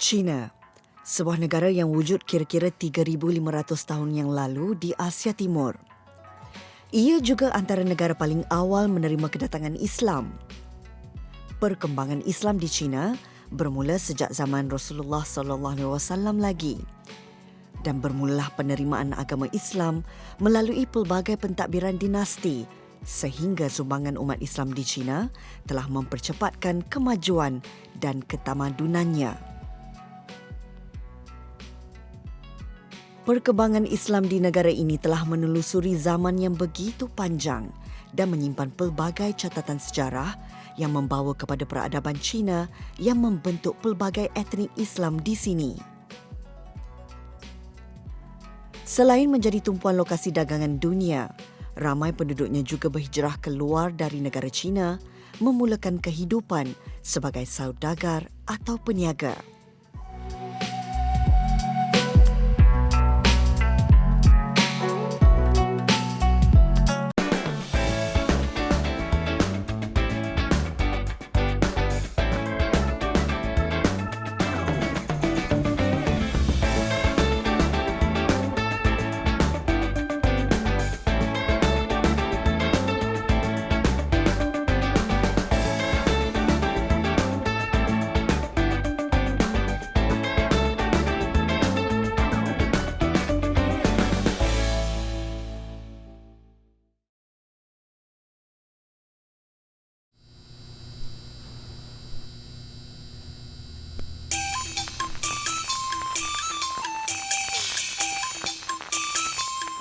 China, sebuah negara yang wujud kira-kira 3,500 tahun yang lalu di Asia Timur. Ia juga antara negara paling awal menerima kedatangan Islam. Perkembangan Islam di China bermula sejak zaman Rasulullah SAW lagi, dan bermulalah penerimaan agama Islam melalui pelbagai pentadbiran dinasti sehingga sumbangan umat Islam di China telah mempercepatkan kemajuan dan ketamadunannya. Perkembangan Islam di negara ini telah menelusuri zaman yang begitu panjang dan menyimpan pelbagai catatan sejarah yang membawa kepada peradaban Cina yang membentuk pelbagai etnik Islam di sini. Selain menjadi tumpuan lokasi dagangan dunia, ramai penduduknya juga berhijrah keluar dari negara China memulakan kehidupan sebagai saudagar atau peniaga.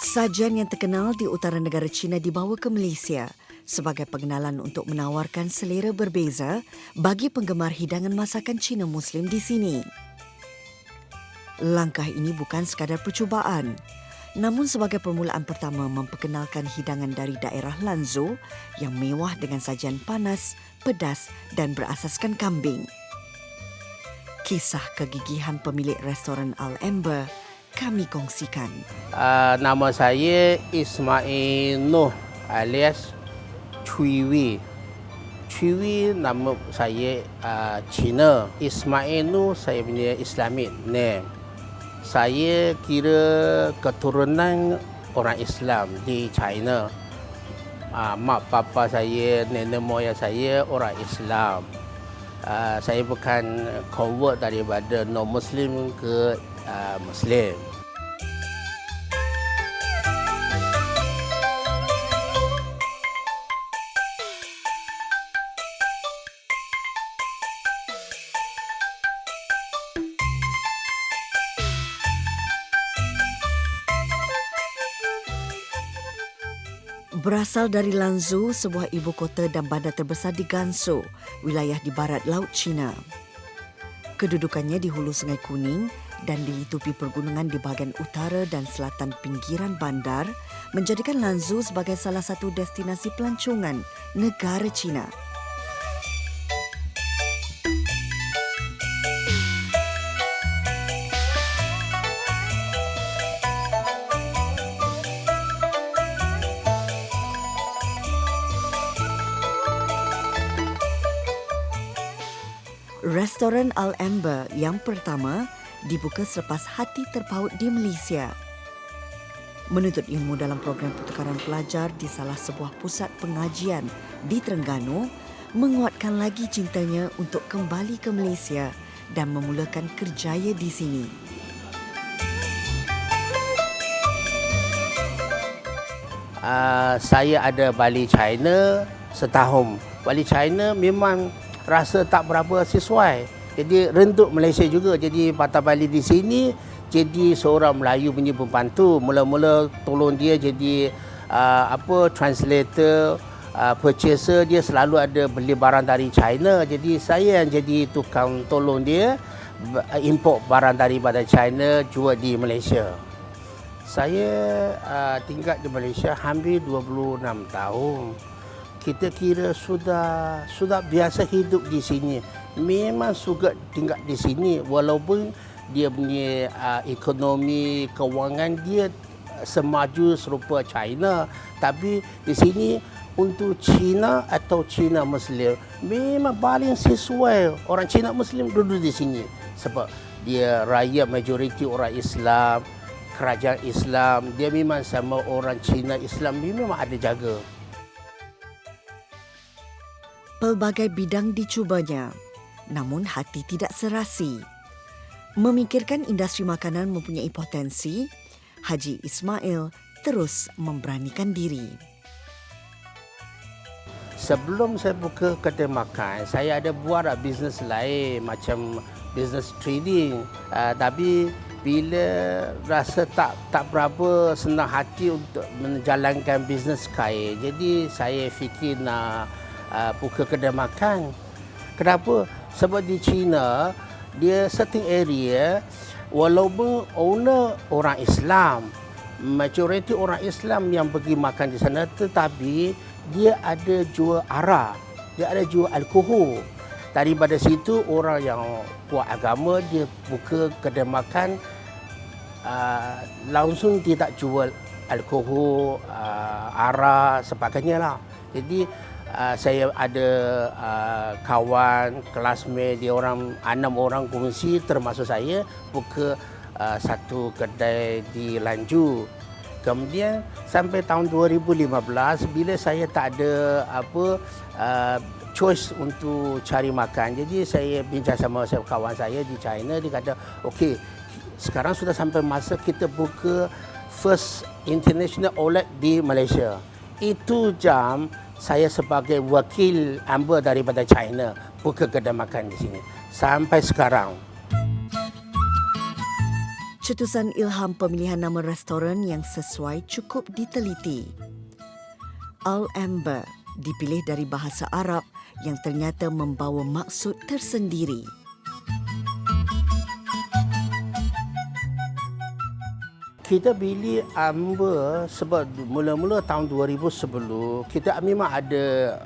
Sajian yang terkenal di utara negara China dibawa ke Malaysia sebagai pengenalan untuk menawarkan selera berbeza bagi penggemar hidangan masakan Cina Muslim di sini. Langkah ini bukan sekadar percubaan, namun sebagai permulaan pertama memperkenalkan hidangan dari daerah Lanzhou yang mewah dengan sajian panas, pedas dan berasaskan kambing. Kisah kegigihan pemilik restoran Al-Amber kami kongsikan. Nama saya Ismail Noh alias Cui Wei. Cui Wei nama saya Cina. Ismail Noh saya punya Islamic name. Saya kira keturunan orang Islam di China. Mak papa saya, nenek moyang saya orang Islam. Saya bukan convert daripada non-Muslim ke Muslim. Berasal dari Lanzhou, sebuah ibu kota dan bandar terbesar di Gansu, wilayah di barat Laut Cina. Kedudukannya di hulu Sungai Kuning dan dilitupi pergunungan di bahagian utara dan selatan pinggiran bandar menjadikan Lanzhou sebagai salah satu destinasi pelancongan negara Cina. Restoran Al-Amber yang pertama dibuka selepas Hati Terpaut di Malaysia. Menuntut ilmu dalam program pertukaran pelajar di salah sebuah pusat pengajian di Terengganu, menguatkan lagi cintanya untuk kembali ke Malaysia dan memulakan kerjaya di sini. Saya ada balik China setahun. Balik China memang rasa tak berapa sesuai. Jadi renduk Malaysia juga. Jadi patah balik di sini jadi seorang Melayu punya pembantu. Mula-mula tolong dia jadi translator, purchaser. Dia selalu ada beli barang dari China. Jadi saya yang jadi tukang tolong dia import barang daripada China jual di Malaysia. Saya tinggal di Malaysia hampir 26 tahun. Kita kira sudah biasa hidup di sini. Memang suka tinggal di sini walaupun dia punya ekonomi kewangan dia semaju serupa China, tapi di sini untuk Cina atau Cina Muslim memang paling sesuai orang Cina Muslim duduk di sini sebab dia rakyat majoriti orang Islam, kerajaan Islam, dia memang sama orang Cina Islam, dia memang ada jaga. Pelbagai bidang dicubanya, namun hati tidak serasi. Memikirkan industri makanan mempunyai potensi, Haji Ismail terus memberanikan diri. Sebelum saya buka kedai makan, saya ada buat bisnes lain macam bisnes trading. Tapi bila rasa tak berapa senang hati untuk menjalankan bisnes kain, jadi saya fikir nak buka kedai makan. Kenapa? Sebab di China, dia certain area, walaupun owner orang Islam, majoriti orang Islam yang pergi makan di sana, tetapi dia ada jual arak, dia ada jual alkohol. Daripada situ orang yang kuat agama dia buka kedai makan, langsung dia tak jual alkohol, arak sebagainya lah. Jadi saya ada kawan classmate dia orang 6 orang kongsi termasuk saya buka satu kedai di Lanju. Kemudian sampai tahun 2015 bila saya tak ada choice untuk cari makan, jadi saya bincang sama kawan saya di China, dia kata okey, sekarang sudah sampai masa kita buka first international outlet di Malaysia. Itu jam saya sebagai wakil Amber daripada China buka kedai makan di sini sampai sekarang. Cetusan ilham pemilihan nama restoran yang sesuai cukup diteliti. Al-Amber dipilih dari bahasa Arab yang ternyata membawa maksud tersendiri. Kita pilih Amber sebab mula-mula tahun 2010 kita memang ada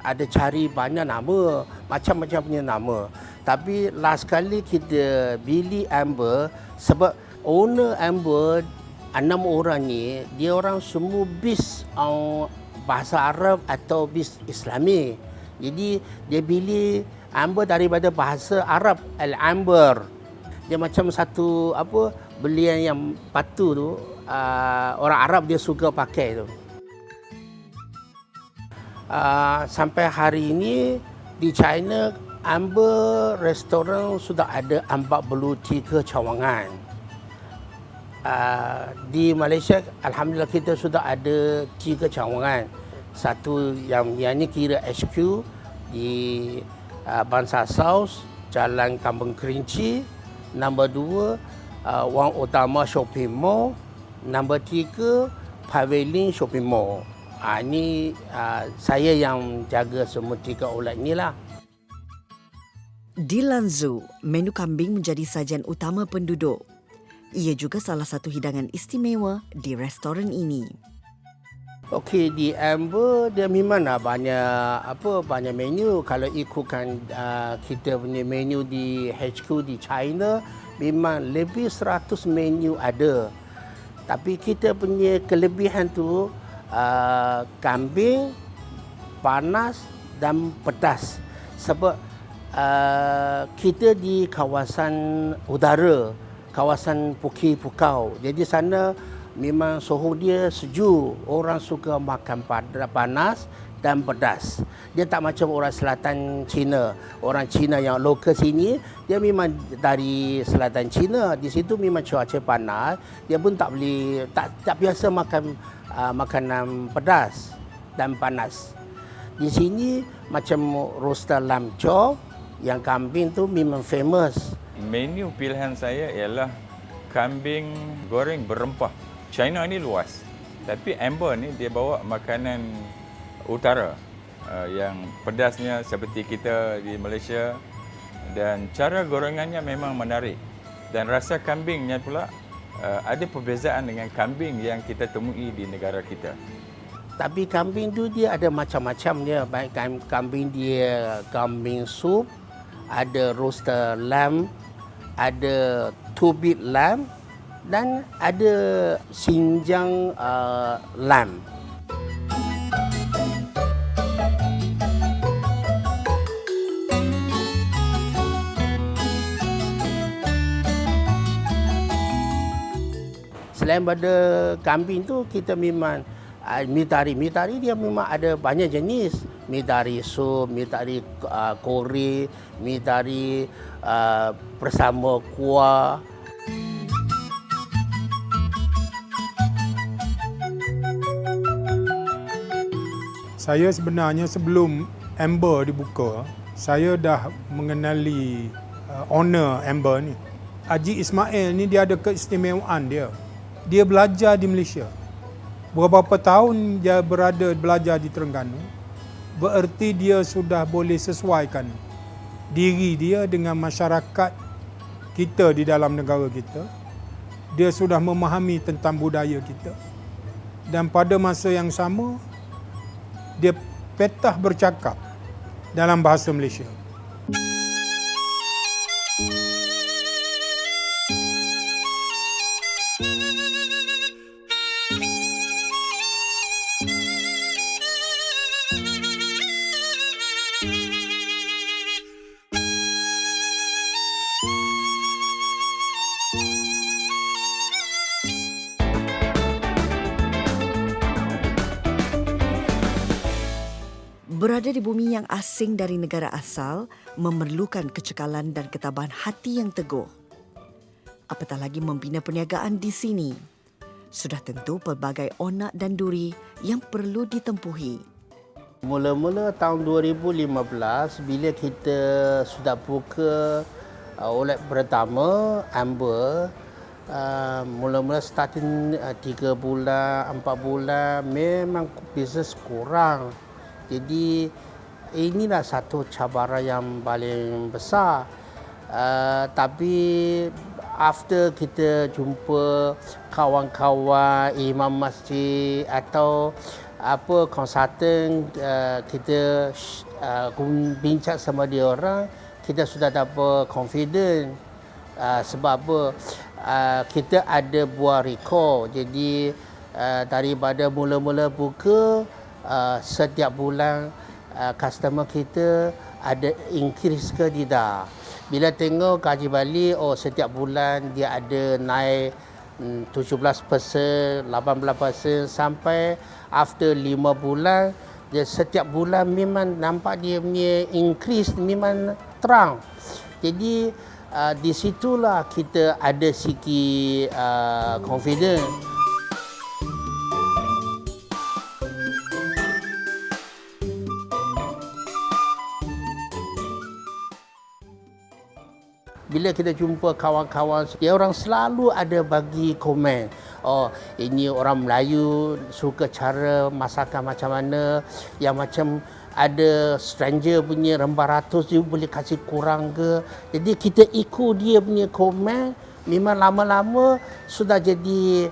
ada cari banyak nama, macam-macam punya nama. Tapi last kali kita pilih Amber sebab owner Amber 6 orang ni dia orang semua bis bahasa Arab atau bis Islami. Jadi dia pilih Amber daripada bahasa Arab, Al-Amber. Dia macam satu belian yang patu tu, orang Arab dia suka pakai tu. Sampai hari ini di China, Amber restoran sudah ada 43 cawangan. Di Malaysia, alhamdulillah kita sudah ada 3 cawangan. Satu yang ni kira HQ di Bangsar South, Jalan Kampung Kerinci. Nombor 2, Wang Utama Shopping Mall. Nombor 3, Pavilion Shopping Mall. Ini saya yang jaga semua 3 outlet ni lah. Di Lanzu, menu kambing menjadi sajian utama penduduk. Ia juga salah satu hidangan istimewa di restoran ini. Okey, di Amber dia memang banyak menu. Kalau ikutkan kita punya menu di HQ di China, memang lebih 100 menu ada. Tapi kita punya kelebihan tu kambing, panas dan pedas. Sebab kita di kawasan udara, kawasan Pukau. Jadi sana memang suhu dia sejuk. Orang suka makan panas dan pedas. Dia tak macam orang selatan China. Orang China yang lokal sini, dia memang dari selatan China. Di situ memang cuaca panas. Dia pun tak boleh, tak biasa makan makanan pedas dan panas. Di sini macam roasted lamb chop, yang kambing tu memang famous. Menu pilihan saya ialah kambing goreng berempah. China ni luas, tapi Amber ni dia bawa makanan utara yang pedasnya seperti kita di Malaysia, dan cara gorengannya memang menarik, dan rasa kambingnya pula ada perbezaan dengan kambing yang kita temui di negara kita. Tapi kambing tu dia ada macam-macam dia. Baik kambing dia kambing sup, ada roasted lamb, ada two-bit lamb, dan ada sinjang lamb. Selain pada kambing tu, kita memang mitari dia memang ada banyak jenis. Mitari sup, mitari kore, mitari bersama kuah. Saya sebenarnya sebelum Amber dibuka, saya dah mengenali owner Amber ni. Haji Ismail ni dia ada keistimewaan dia. Dia belajar di Malaysia. Beberapa tahun dia belajar di Terengganu. Bererti dia sudah boleh sesuaikan diri dia dengan masyarakat kita di dalam negara kita. Dia sudah memahami tentang budaya kita. Dan pada masa yang sama, dia petah bercakap dalam bahasa Malaysia. Berada di bumi yang asing dari negara asal memerlukan kecekalan dan ketabahan hati yang teguh. Apatah lagi membina perniagaan di sini. Sudah tentu pelbagai onak dan duri yang perlu ditempuhi. Mula-mula tahun 2015, bila kita sudah buka outlet pertama, Amber, mula-mula starting 3 bulan, 4 bulan, memang bisnes kurang. Jadi inilah satu cabaran yang paling besar. Tapi after kita jumpa kawan-kawan imam masjid atau konsultan, kita bincang sama dia orang, kita sudah dapat confident. Sebab apa? Kita ada buat rekod. Jadi daripada mula-mula buka, setiap bulan customer kita ada increase ke tidak. Bila tengok kaji balik, setiap bulan dia ada naik 17%, 18% sampai after 5 bulan, dia setiap bulan memang nampak dia punya increase memang terang. Jadi di situlah kita ada sikit confident. Bila kita jumpa kawan-kawan, dia orang selalu ada bagi komen. Ini orang Melayu suka cara masakan macam mana, yang macam ada stranger punya rembah ratus, dia boleh kasih kurang ke. Jadi kita ikut dia punya komen, memang lama-lama sudah jadi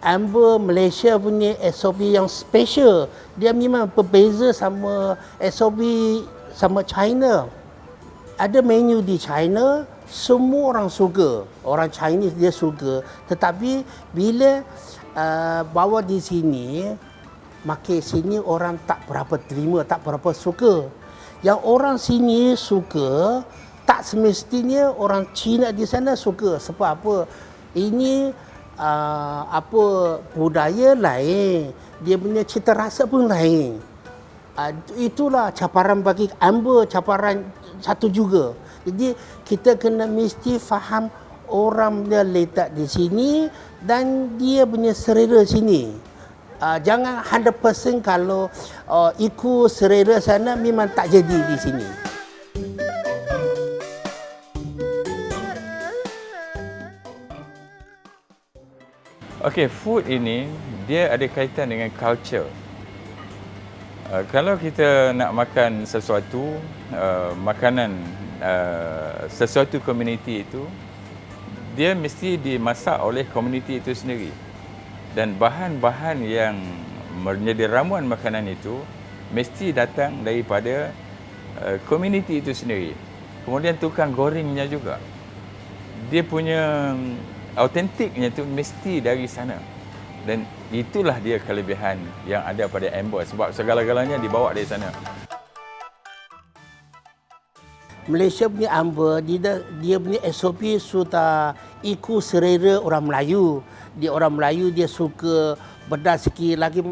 Amber Malaysia punya SOP yang special. Dia memang berbeza sama SOP sama China. Ada menu di China, semua orang suka. Orang Chinese dia suka. Tetapi bila bawa di sini, makin sini orang tak berapa terima, tak berapa suka. Yang orang sini suka, tak semestinya orang Cina di sana suka. Sebab apa? Ini budaya lain. Dia punya cita rasa pun lain. Itulah cabaran bagi Amber, cabaran satu juga. Jadi kita kena mesti faham orang dia letak di sini dan dia punya selera sini. Jangan 100% kalau ikut selera sana memang tak jadi di sini. Okey, food ini dia ada kaitan dengan culture. Kalau kita nak makan sesuatu, makanan sesuatu komuniti itu, dia mesti dimasak oleh komuniti itu sendiri. Dan bahan-bahan yang menjadi ramuan makanan itu mesti datang daripada komuniti itu sendiri. Kemudian tukang gorengnya juga, dia punya autentiknya itu mesti dari sana. Dan itulah dia kelebihan yang ada pada Amber, sebab segala-galanya dibawa dari sana. Malaysia punya Amber, dia punya SOP sudah ikut selera orang Melayu. Orang Melayu dia suka pedas sikit lagi.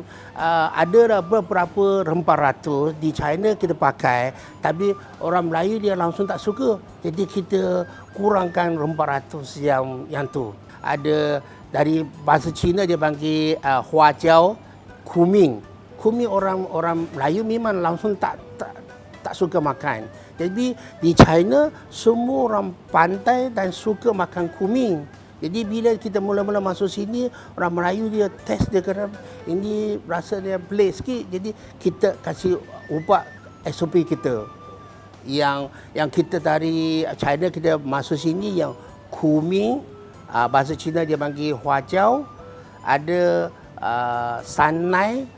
Ada beberapa rempah ratus di China kita pakai, tapi orang Melayu dia langsung tak suka. Jadi kita kurangkan rempah ratus yang tu. Ada dari bahasa Cina dia panggil hua jiao, kuming. Kuming orang Melayu memang langsung tak suka makan. Jadi di China semua orang pantai dan suka makan kuming. Jadi bila kita mula-mula masuk sini, orang Melayu dia test dia kata ini rasa dia pelik sikit. Jadi kita kasih ubah SOP kita. Yang kita dari China kita masuk sini yang kuming, bahasa Cina dia panggil hua jiao, ada sanai,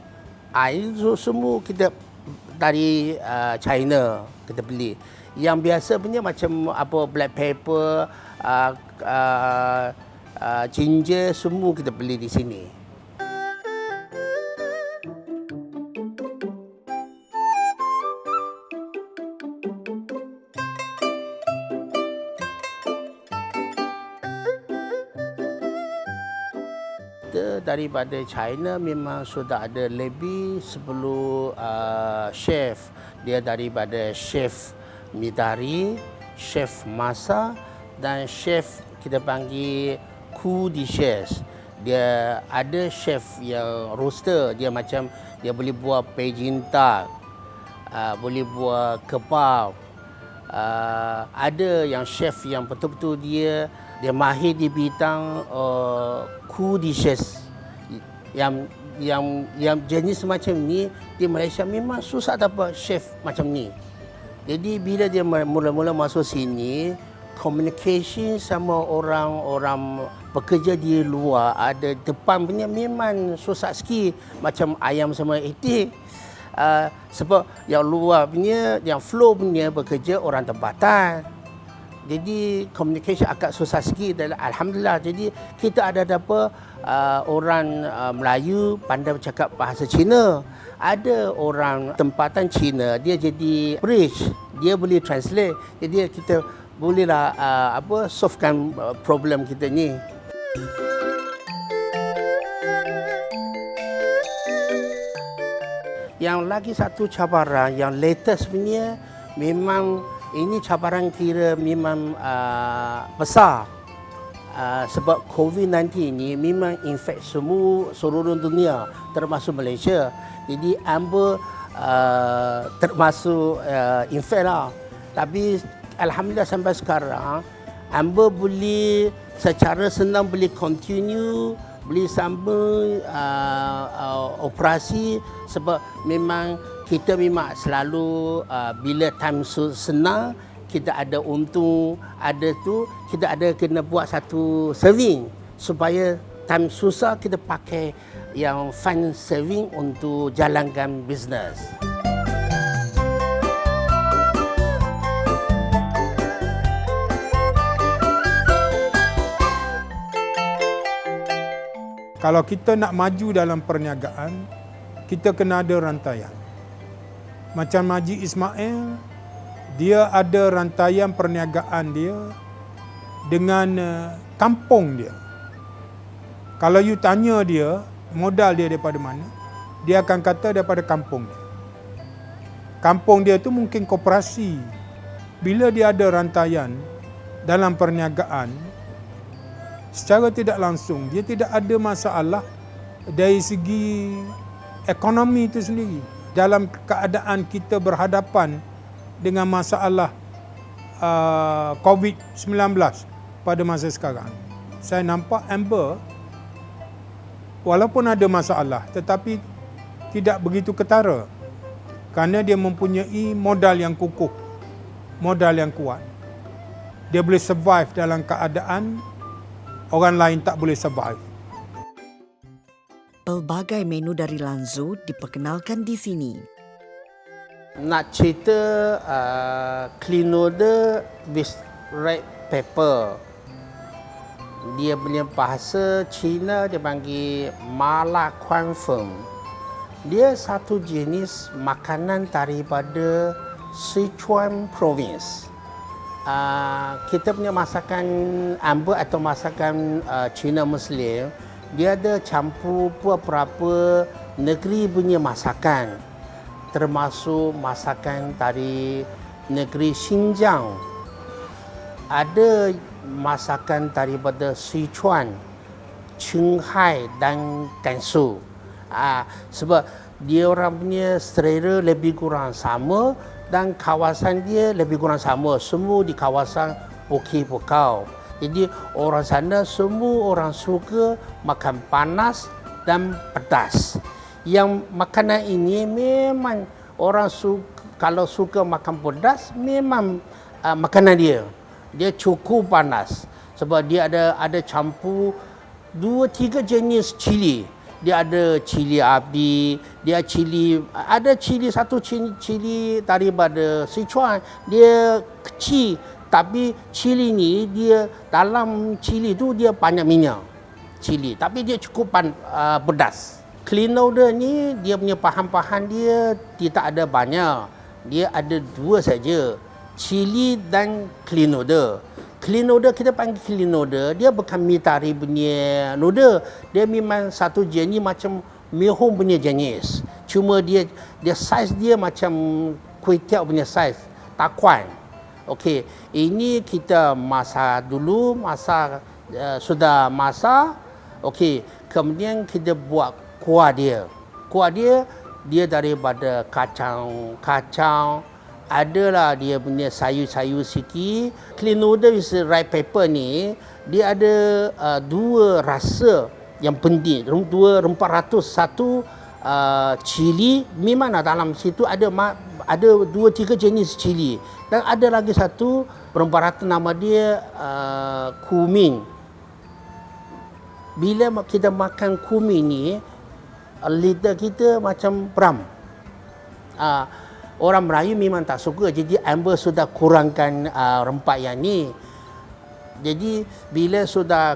itu semua kita dari China kita beli. Yang biasa punya macam apa black pepper, ginger semua kita beli di sini. Daripada China memang sudah ada lebih 10 chef. Dia daripada chef Midari, chef Masa dan chef kita panggil Ku Dishes. Dia ada chef yang roaster, dia macam dia boleh buat Beijing duck, boleh buat kebab. Ada yang chef yang betul-betul dia mahir di bidang Ku Dishes. Yang jenis macam ni di Malaysia memang susah dapat chef macam ni. Jadi bila dia mula-mula masuk sini, communication sama orang-orang pekerja di luar ada depan punya memang susah sikit, macam ayam sama itik. Sebab yang luar punya, yang flow punya bekerja orang tempatan. Jadi communication agak susah sikit dan alhamdulillah jadi kita ada orang Melayu pandai bercakap bahasa Cina. Ada orang tempatan Cina dia jadi bridge, dia boleh translate. Jadi kita bolehlah solvekan problem kita ni. Yang lagi satu cabaran yang latest punya memang ini cabaran kira memang besar. Sebab COVID-19 ini memang infect semua seluruh dunia termasuk Malaysia. Jadi Amber termasuk infect lah. Tapi alhamdulillah sampai sekarang Amber boleh secara senang boleh continue, boleh sambung operasi sebab memang kita memang selalu bila time senang kita ada untung, ada tu kita ada kena buat satu saving supaya time susah kita pakai yang fund saving untuk jalankan bisnes. Kalau kita nak maju dalam perniagaan, kita kena ada rantaian. Macam Haji Ismail, dia ada rantaian perniagaan dia dengan kampung dia. Kalau you tanya dia, modal dia daripada mana, dia akan kata daripada kampung dia. Kampung dia tu mungkin koperasi. Bila dia ada rantaian dalam perniagaan, secara tidak langsung, dia tidak ada masalah dari segi ekonomi itu sendiri. Dalam keadaan kita berhadapan dengan masalah COVID-19 pada masa sekarang, saya nampak Amber walaupun ada masalah tetapi tidak begitu ketara kerana dia mempunyai modal yang kukuh, modal yang kuat. Dia boleh survive dalam keadaan orang lain tak boleh survive. Pelbagai menu dari Lanzhou diperkenalkan di sini. Nak cerita clean noodle with red pepper. Dia punya bahasa Cina dia panggil mala kuan feng. Dia satu jenis makanan daripada Sichuan province. Kita punya masakan Amber atau masakan Cina Muslim, dia ada campur beberapa negeri punya masakan, termasuk masakan dari negeri Xinjiang. Ada masakan daripada Sichuan, Qinghai dan Gansu. Sebab dia orang punya selera lebih kurang sama dan kawasan dia lebih kurang sama. Semua di kawasan Bukit Bukau. Jadi orang sana semua orang suka makan panas dan pedas. Yang makanan ini memang orang suka, kalau suka makan pedas memang makanan dia. Dia cukup panas sebab dia ada campur 2-3 jenis cili. Dia ada cili api, dia ada satu cili daripada Sichuan, dia kecil tapi cili ni dia dalam cili tu dia banyak minyak cili tapi dia cukup pedas. Clinoda ni dia punya bahan-bahan dia tidak ada banyak. Dia ada 2 saja, cili dan clinoda. Clinoda kita panggil clinoda, dia bukan mi tari punya noda. Dia memang satu jenis macam mi hong punya jenis. Cuma dia saiz dia macam kuih tiaw punya saiz, takuan. Okey, ini kita masak dulu, sudah masak. Okey, kemudian kita buat kuah dia. Kuah dia daripada kacang, adalah dia punya sayur-sayur sikit. Clinoda with red pepper ni, dia ada 2 rasa yang penting, 2 rempah ratus. Satu cili, memang dalam situ ada 2-3 jenis cili. Dan ada lagi satu rempah ratus nama dia kumin. Bila kita makan kumin ni, lidah kita macam beram. Orang Melayu memang tak suka, jadi Amber sudah kurangkan rempah yang ni. Jadi bila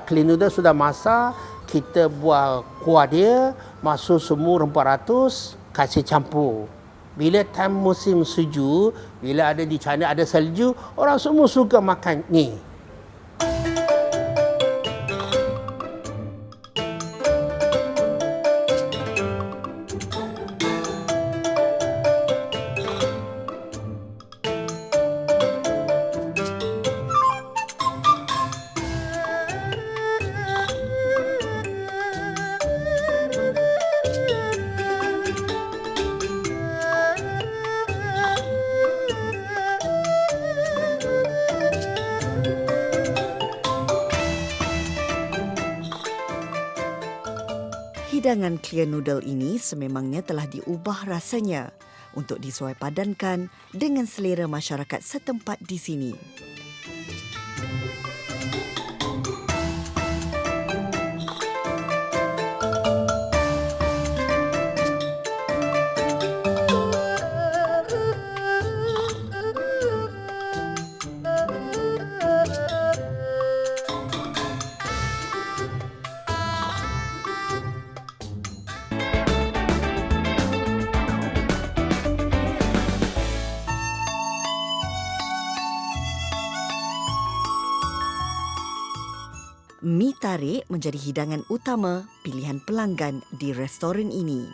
clinoda sudah masak, kita buat kuah dia, masuk semua rempah ratus, kasih campur. Bila time musim sejuk, bila ada di China ada salju, orang semua suka makan ni. Hidangan clear noodle ini sememangnya telah diubah rasanya untuk disesuai padankan dengan selera masyarakat setempat di sini. Mi tarik menjadi hidangan utama pilihan pelanggan di restoran ini.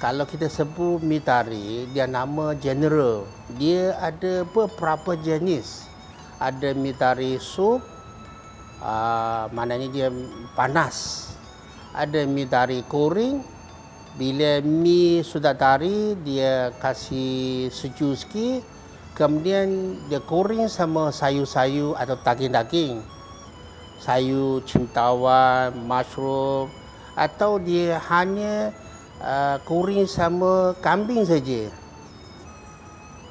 Kalau kita sebut mi tarik, dia nama general. Dia ada beberapa jenis. Ada mi tarik sup, maknanya dia panas. Ada mi tarik goreng. Bila mi sudah tarik, dia kasih sejuk sikit. Kemudian dia goreng sama sayur-sayur atau daging-daging. Sayur centawan, mushroom. Atau dia hanya goreng sama kambing saja.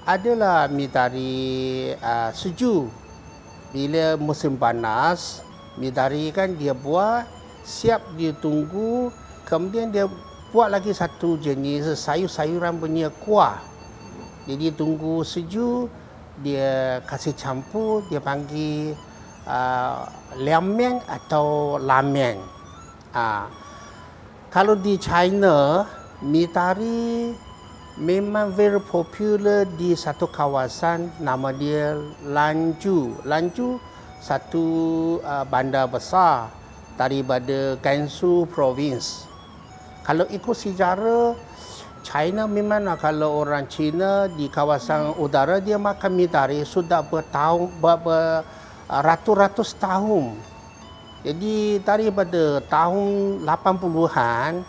Adalah mi tarik sejuk. Bila musim panas, mi tarik kan dia buat, siap dia tunggu. Kemudian dia buat lagi satu jenis sayur-sayuran punya kuah. Jadi tunggu sejuk, dia kasih campur, dia panggil liang mian atau lamen. Kalau di China, mi tarik memang very popular di satu kawasan nama dia Lanzhou. Lanzhou satu bandar besar daripada Gansu Province. Kalau ikut sejarah, China memang kalau orang Cina di kawasan udara dia makan mi tarik sudah beratus-ratus tahun. Jadi daripada tahun 80-an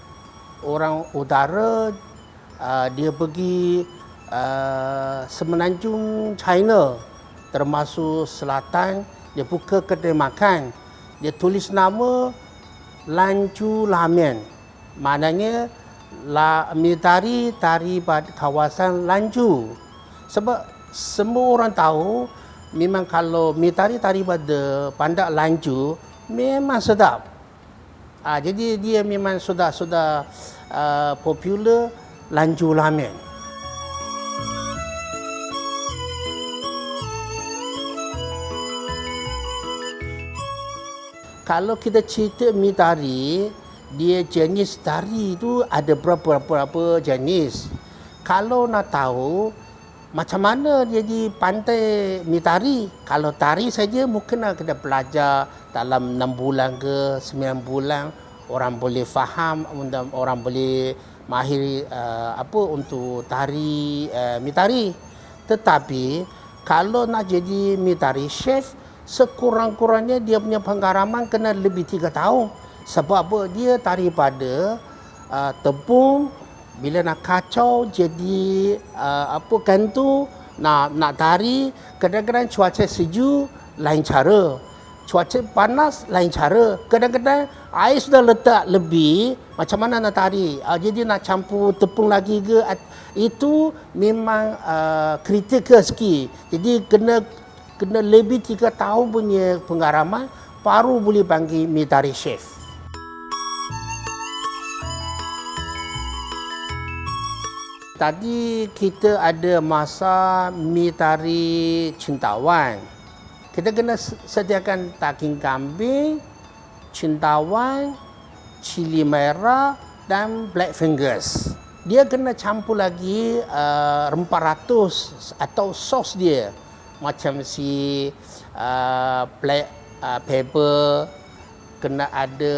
orang udara dia pergi semenanjung China termasuk selatan, dia buka kedai makan, dia tulis nama Lanzhou Ramen, maknanya mi tari pada kawasan Lanzhou. Sebab semua orang tahu memang kalau mi tari pada bandar Lanzhou memang sedap. Jadi dia memang sudah popular Lanzhou Ramen. Kalau kita cerita mi tari, dia jenis tari itu ada berapa jenis. Kalau nak tahu macam mana jadi pandai mi tari, kalau tari saja mungkin nak kena belajar dalam 6 bulan ke 9 bulan, orang boleh faham, orang boleh mahir untuk tari mi tari. Tetapi kalau nak jadi mi tari chef, sekurang-kurangnya dia punya pengalaman kena lebih 3 tahun. Sebab apa? Dia tari pada tepung, bila nak kacau jadi gantung, nak tari, kadang-kadang cuaca sejuk lain cara, cuaca panas lain cara, kadang-kadang air sudah letak lebih, macam mana nak tari? Jadi nak campur tepung lagi ke, itu memang kritikal sikit. Jadi kena lebih 3 tahun punya pengalaman baru boleh panggil mi tari chef. Tadi kita ada masa mi tari cintawan. Kita kena sediakan daging kambing, cintawan, cili merah dan black fingers. Dia kena campur lagi rempah ratus atau sos dia. Macam si black pepper, kena ada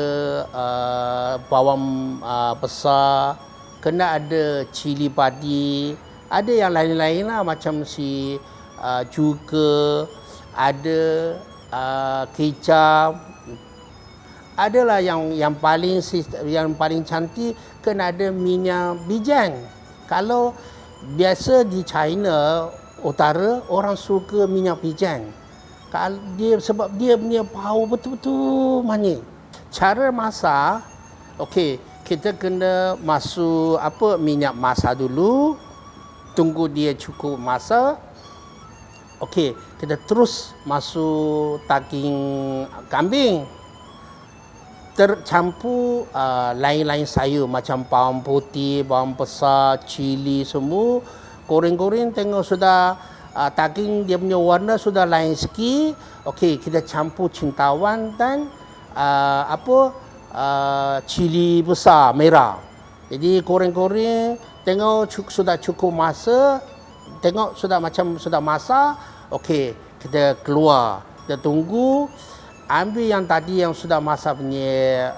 bawang besar, kena ada cili padi, ada yang lain-lain lah macam si juga ada kicap, adalah yang paling cantik kena ada minyak bijan. Kalau biasa di China utara orang suka minyak bijan. Sebab dia punya bau betul-betul manis. Cara masak, okey, kita kena masuk minyak masak dulu, tunggu dia cukup masak. Okey, kita terus masuk daging kambing, tercampur lain-lain sayur macam bawang putih, bawang besar, cili semua, goreng-goreng, tengok sudah daging dia punya warna sudah lain sikit. Okey, kita campur cintawan dan cili besar merah. Jadi goreng-goreng, tengok sudah cukup masak, tengok sudah masak. Okey, kita keluar, kita tunggu, ambil yang tadi yang sudah masak punya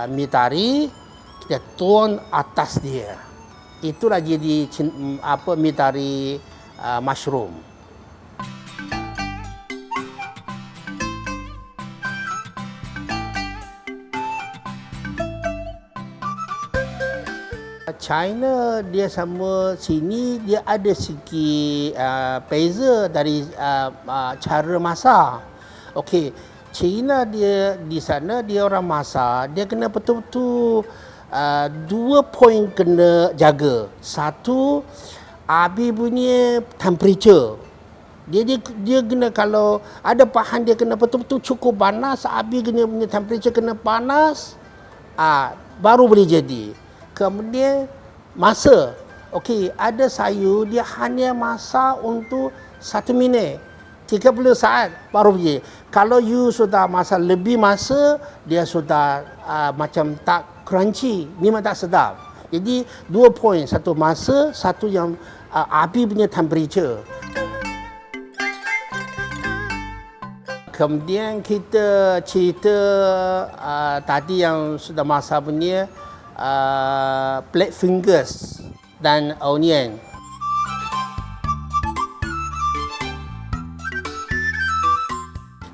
mi tari, kita tuang atas dia. Itulah jadi mi tari mushroom. China dia sama sini dia ada sikit beza dari cara masak. Okey, China dia di sana dia orang masak, dia kena betul-betul 2 poin kena jaga. Satu, api punya temperature. Dia kena, kalau ada bahan dia kena betul-betul cukup panas, api punya temperature kena panas, baru boleh jadi. Kemudian masa. Okey, ada sayur dia hanya masak untuk 1 minit, 30 saat baru boleh. Kalau you sudah masak lebih masa, dia sudah macam tak crunchy, memang tak sedap. Jadi 2 poin, satu masa, satu yang api punya temperature. Kemudian kita cerita tadi yang sudah masak punya black fingers dan onion.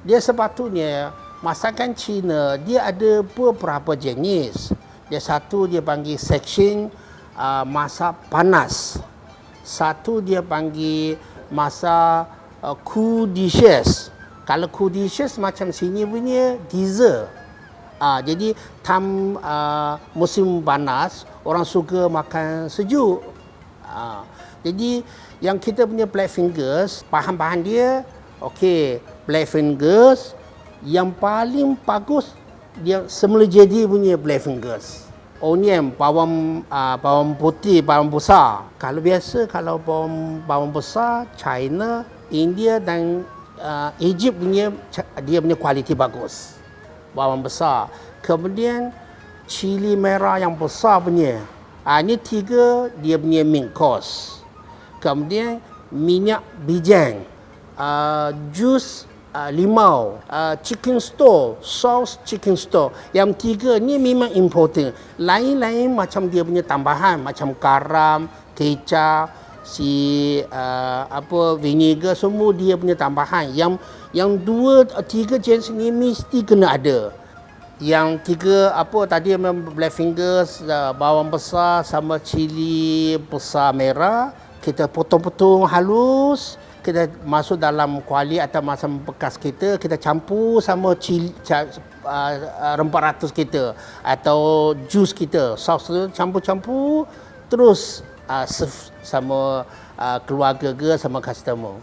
Dia sepatutnya masakan Cina dia ada beberapa jenis. Dia satu dia panggil section masak panas. Satu dia panggil masak cool dishes. Kalau cool dishes macam sini punya dessert. Jadi musim panas orang suka makan sejuk. Jadi yang kita punya black fingers, bahan-bahan dia okey, black fingers yang paling bagus dia semula jadi punya black fingers. Onion, bawang putih, bawang besar. Kalau biasa kalau bawang besar China, India dan Egypt punya dia punya kualiti bagus. Bawang besar. Kemudian cili merah yang besar punya. Ini 3 dia punya main course. Kemudian minyak bijan, jus limau, chicken store, sauce chicken store. Yang 3 ni memang important. Lain-lain macam dia punya tambahan macam garam, kecap, vinegar, semua dia punya tambahan. Yang 2-3 jenis ni mesti kena ada. Yang 3 tadi black fingers, bawang besar sama cili besar merah, kita potong-potong halus, kita masuk dalam kuali atau macam bekas kita campur sama rempah ratus kita atau jus kita, saus tu campur-campur terus serve sama keluarga ke sama customer.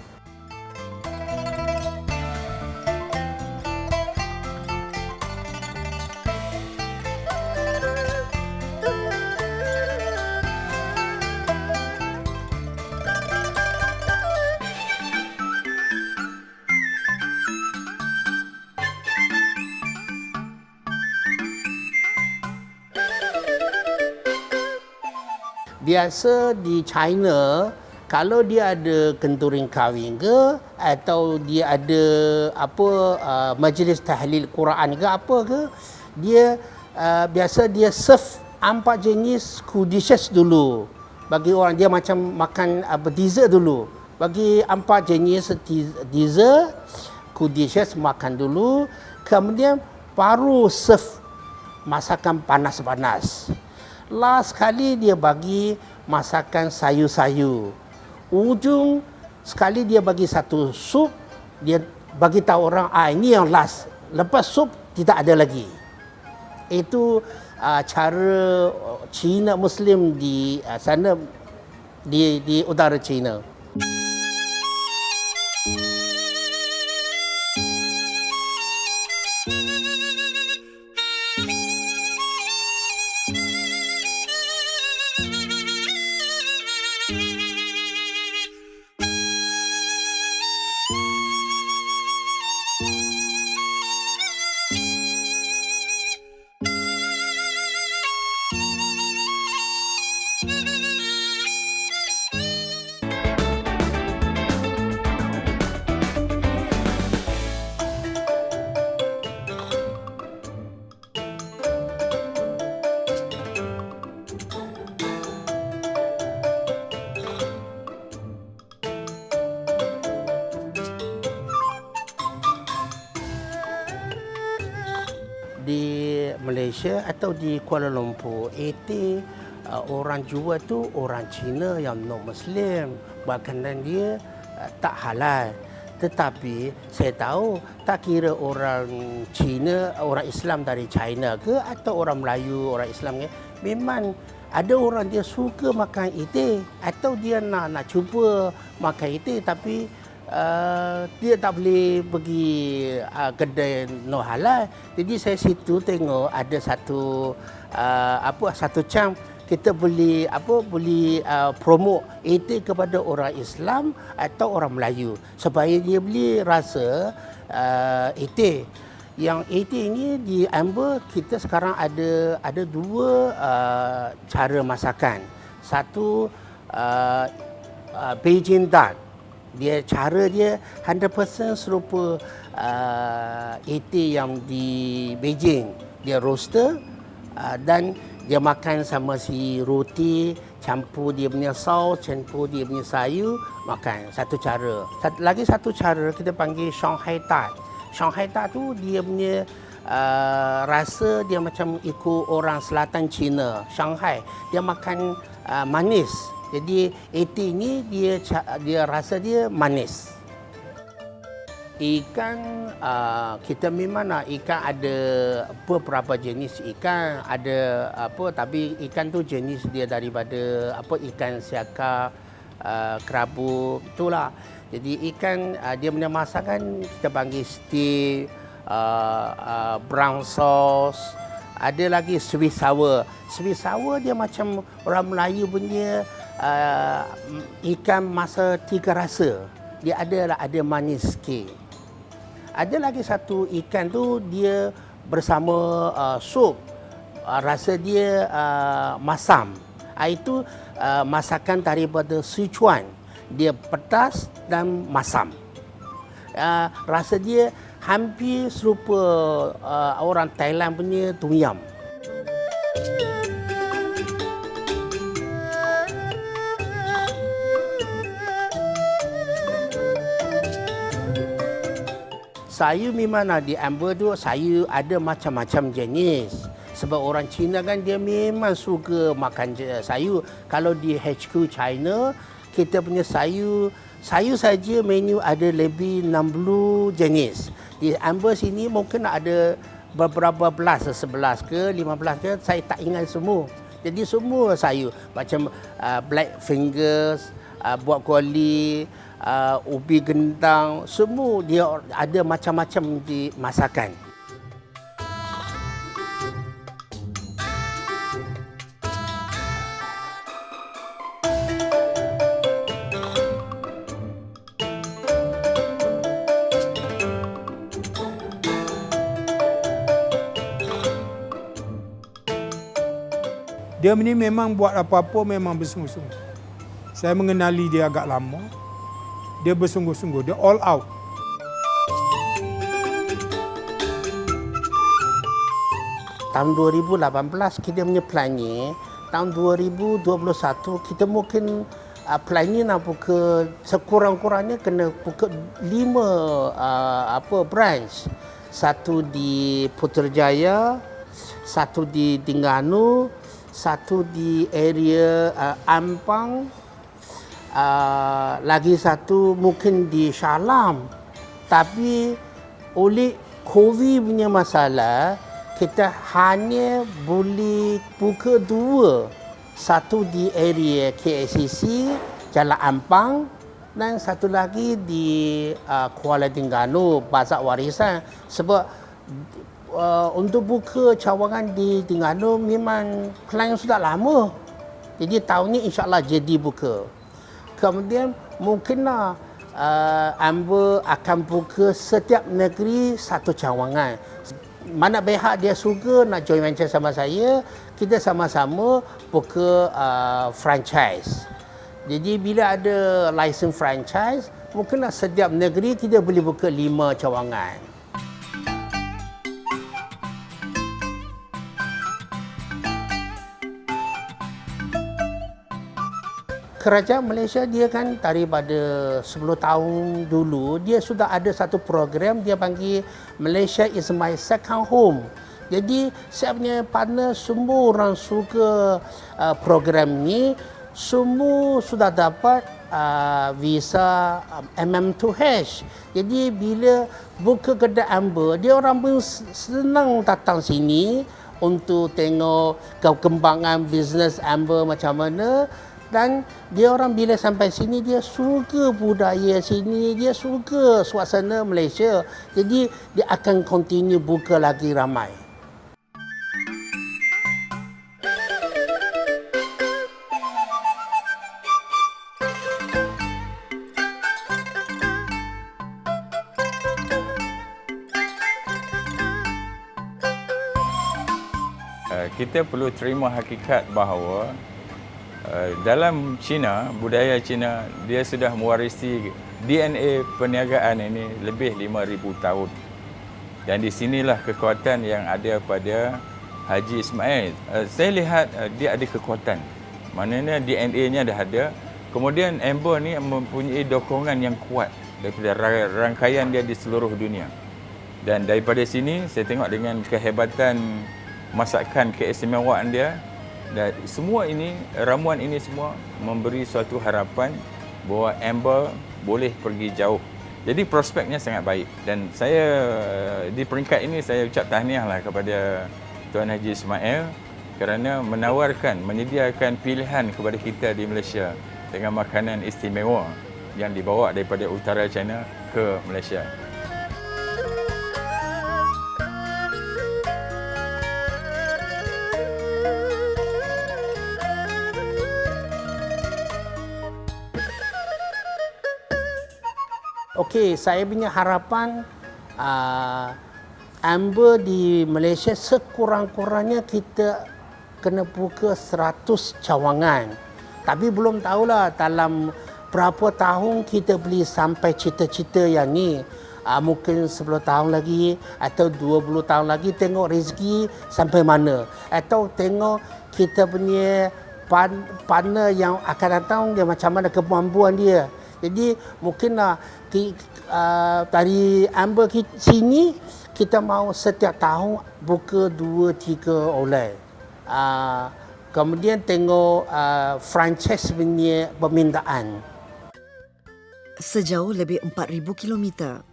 Biasa di China, kalau dia ada kenturing kahwin ke atau dia ada majlis tahlil Quran ke apa ke, dia biasa dia serve 4 jenis cool dishes dulu. Bagi orang dia macam makan dessert dulu. Bagi 4 jenis dessert, cool dishes makan dulu, kemudian baru serve masakan panas-panas. Last kali dia bagi masakan sayur-sayur. Ujung sekali dia bagi satu sup, dia bagi tahu orang ini yang last. Lepas sup tidak ada lagi. Itu cara Cina Muslim di sana di utara China. Di Malaysia atau di Kuala Lumpur, orang jual tu orang Cina yang non Muslim, makanan dia tak halal. Tetapi saya tahu tak kira orang Cina, orang Islam dari China ke atau orang Melayu, orang Islam ke, memang ada orang dia suka makan itik atau dia nak cuba makan itik tapi dia tak boleh pergi kedai no halal. Jadi saya situ tengok ada satu satu cam kita boleh promote itik kepada orang Islam atau orang Melayu supaya dia boleh rasa itik. Yang 80 ini di Amber kita sekarang ada dua cara masakan. Satu Beijing duck. Cara dia 100% serupa 80 yang di Beijing. Dia roaster dan dia makan sama si roti, campur dia punya saus, campur dia punya sayur, makan. Satu cara. Lagi satu cara kita panggil Shanghai duck. Shanghai duck tu dia punya rasa dia macam ikut orang selatan China, Shanghai. Dia makan manis. Jadi 80 ni dia rasa dia manis. Ikan kita memang ikan ada beberapa jenis ikan, ada tapi ikan tu jenis dia daripada ikan siakar, kerabu itulah. Jadi ikan dia punya masakan kita panggil steak, brown sauce, ada lagi sweet sour. Sweet sour dia macam orang Melayu punya ikan masa tiga rasa. Dia ada manis sikit. Ada lagi satu ikan tu dia bersama sup. Rasa dia masam. Itu masakan daripada Sichuan. Dia pedas dan masam. Rasa dia hampir serupa orang Thailand punya tom yum. Sayur memang di Amber tu sayur ada macam-macam jenis. Sebab orang Cina kan dia memang suka makan sayur. Kalau di HQ China, kita punya sayur saja menu ada lebih 60 jenis. Di Amber sini mungkin ada beberapa belas, 11 ke 15 ke, saya tak ingat semua. Jadi semua sayur macam black fingers, brokoli, ubi gendang, semua dia ada macam-macam di masakan. Dia ni memang buat apa-apa memang bersungguh-sungguh. Saya mengenali dia agak lama. Dia bersungguh-sungguh, dia all out. Tahun 2018 kita punya plannya, tahun 2021 kita mungkin plannya nak buka sekurang-kurangnya kena buka 5 branch. Satu di Putrajaya, satu di Terengganu, satu di area Ampang, lagi satu mungkin di Shah Alam. Tapi oleh COVID punya masalah, kita hanya boleh buka 2. Satu di area KLCC, Jalan Ampang, dan satu lagi di Kuala Terengganu, Bazar Warisan. Sebab untuk buka cawangan di Terengganu memang plan sudah lama. Jadi tahun ni insya-Allah jadi buka. Kemudian mungkinlah Amber akan buka setiap negeri satu cawangan. Mana pihak dia suka nak join venture sama saya, kita sama-sama buka franchise. Jadi bila ada license franchise, mungkinlah setiap negeri kita boleh buka 5 cawangan. Kerajaan Malaysia dia kan daripada 10 tahun dulu dia sudah ada satu program dia panggil Malaysia is my second home. Jadi saya punya partner semua orang suka program ni, semua sudah dapat visa MM2H. Jadi bila buka kedai Amber, dia orang pun senang datang sini untuk tengok kekembangan bisnes Amber macam mana. Dan dia orang bila sampai sini, dia suka budaya sini, dia suka suasana Malaysia. Jadi dia akan continue buka lagi ramai. kita perlu terima hakikat bahawa dalam China, budaya China, dia sudah mewarisi DNA perniagaan ini lebih 5,000 tahun. Dan di sinilah kekuatan yang ada pada Haji Ismail. Saya lihat dia ada kekuatan. Maknanya DNA-nya dah ada. Kemudian Amber ni mempunyai dokongan yang kuat daripada rangkaian dia di seluruh dunia. Dan daripada sini saya tengok dengan kehebatan masakan keistimewaan dia, dan semua ini, ramuan ini semua memberi suatu harapan bahawa Amber boleh pergi jauh. Jadi prospeknya sangat baik. Dan saya di peringkat ini saya ucap tahniahlah kepada Tuan Haji Ismail kerana menyediakan pilihan kepada kita di Malaysia dengan makanan istimewa yang dibawa daripada utara China ke Malaysia. Okey, saya punya harapan Amber di Malaysia sekurang-kurangnya kita kena buka 100 cawangan. Tapi belum tahulah dalam berapa tahun kita boleh sampai cita-cita yang ni. Mungkin 10 tahun lagi atau 20 tahun lagi, tengok rezeki sampai mana. Atau tengok kita punya partner yang akan datang dia macam mana kemampuan dia. Jadi mungkinlah dari Amber sini kita mau setiap tahun buka 2-3 outlet. Kemudian tengok franchise punya permintaan. Sejauh lebih 4,000 kilometer,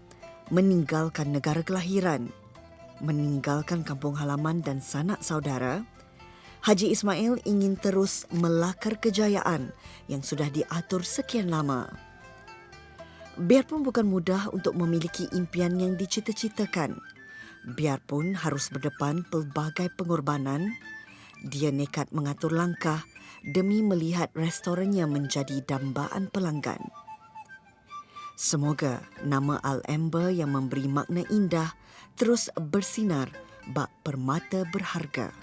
meninggalkan negara kelahiran, meninggalkan kampung halaman dan sanak saudara, Haji Ismail ingin terus melakar kejayaan yang sudah diatur sekian lama. Biarpun bukan mudah untuk memiliki impian yang dicita-citakan, biarpun harus berdepan pelbagai pengorbanan, dia nekat mengatur langkah demi melihat restorannya menjadi dambaan pelanggan. Semoga nama Al-Amber yang memberi makna indah terus bersinar bak permata berharga.